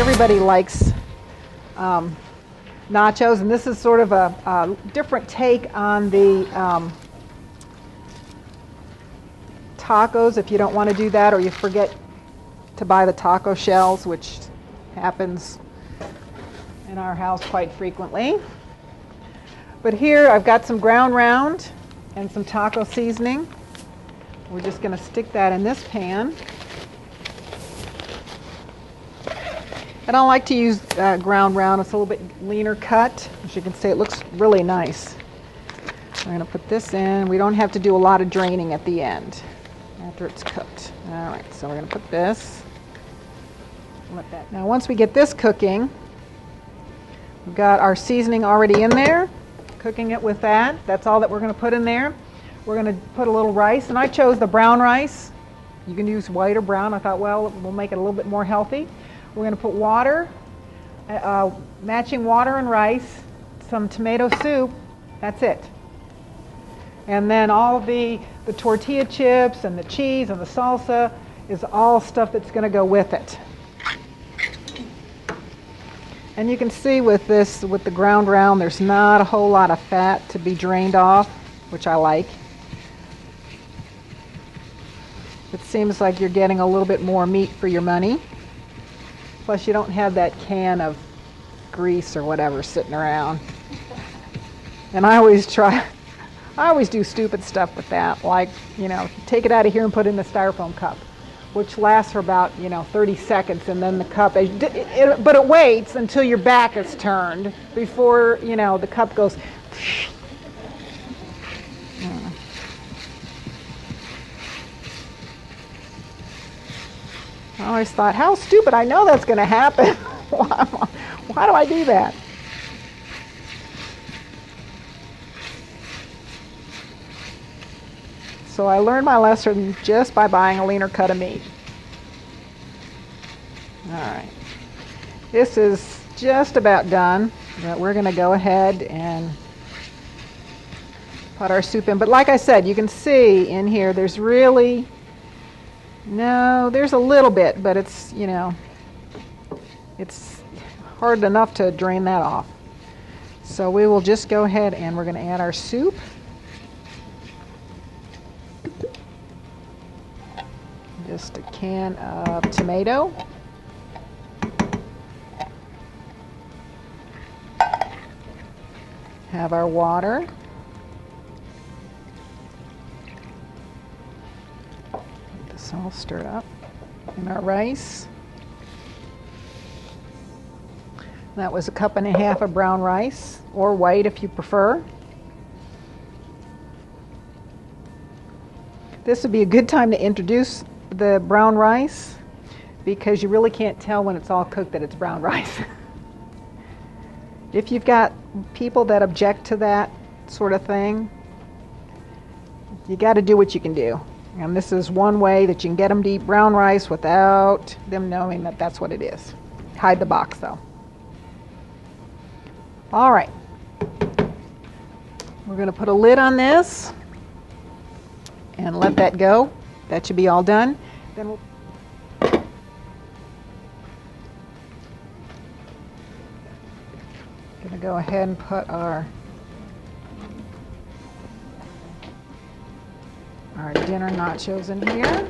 everybody likes nachos, and this is sort of a different take on the tacos if you don't want to do that, or you forget to buy the taco shells, which happens in our house quite frequently. But here I've got some ground round and some taco seasoning. We're just going to stick that in this pan. I don't like to use ground round. It's a little bit leaner cut. As you can see, it looks really nice. We're going to put this in. We don't have to do a lot of draining at the end after it's cooked. All right, so we're going to put this. Let that. Now, once we get this cooking, we've got our seasoning already in there. Cooking it with that. That's all that we're going to put in there. We're going to put a little rice, and I chose the brown rice. You can use white or brown. I thought, well, we'll make it a little bit more healthy. We're going to put water, matching water and rice, some tomato soup. That's it. And then all the tortilla chips and the cheese and the salsa is all stuff that's going to go with it. And you can see with this, with the ground round, there's not a whole lot of fat to be drained off, which I like. It seems like you're getting a little bit more meat for your money. Plus you don't have that can of grease or whatever sitting around. And I always do stupid stuff with that, like, you know, take it out of here and put it in the styrofoam cup, which lasts for about, 30 seconds, and then the cup, but it waits until your back is turned before, the cup goes. I always thought, how stupid, I know that's going to happen. Why do I do that? So I learned my lesson just by buying a leaner cut of meat. All right. This is just about done, but we're going to go ahead and put our soup in. But like I said, you can see in here there's really, there's a little bit, but it's, it's hard enough to drain that off. So we will just go ahead and we're going to add our soup. Just a can of tomato. Have our water. Get this all stirred up. And our rice. That was 1.5 cups of brown rice, or white if you prefer. This would be a good time to introduce the brown rice, because you really can't tell when it's all cooked that it's brown rice. If you've got people that object to that sort of thing, you got to do what you can do. And this is one way that you can get them to eat brown rice without them knowing that that's what it is. Hide the box though. All right. We're going to put a lid on this and let that go. That should be all done. Then we'll gonna go ahead and put our dinner nachos in here.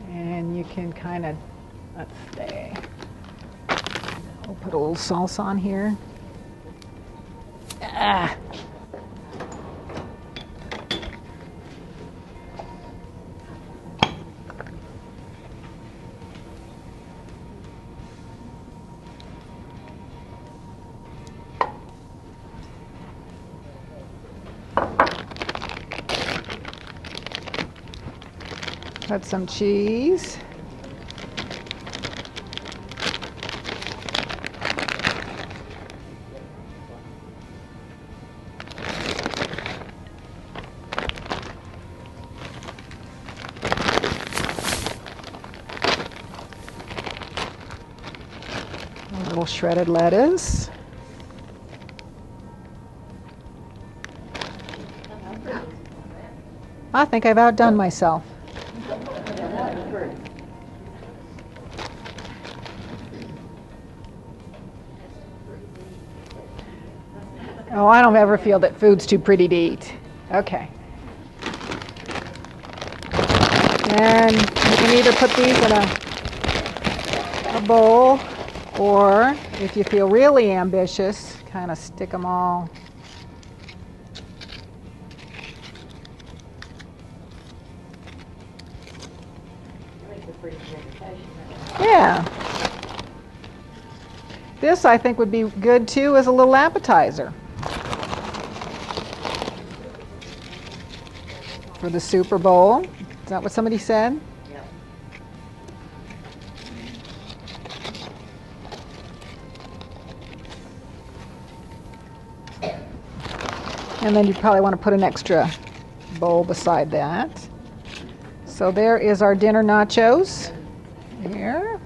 And you can kind of, let's see, we'll put a little salsa on here. Put some cheese. A little shredded lettuce. I think I've outdone myself. Oh, I don't ever feel that food's too pretty to eat. Okay. And you can either put these in a bowl, or if you feel really ambitious, kind of stick them all. Yeah. This, I think, would be good too as a little appetizer for the Super Bowl. Is that what somebody said? Yeah. And then you probably want to put an extra bowl beside that. So there is our dinner nachos. Here.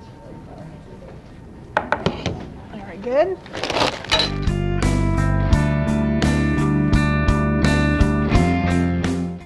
Very good.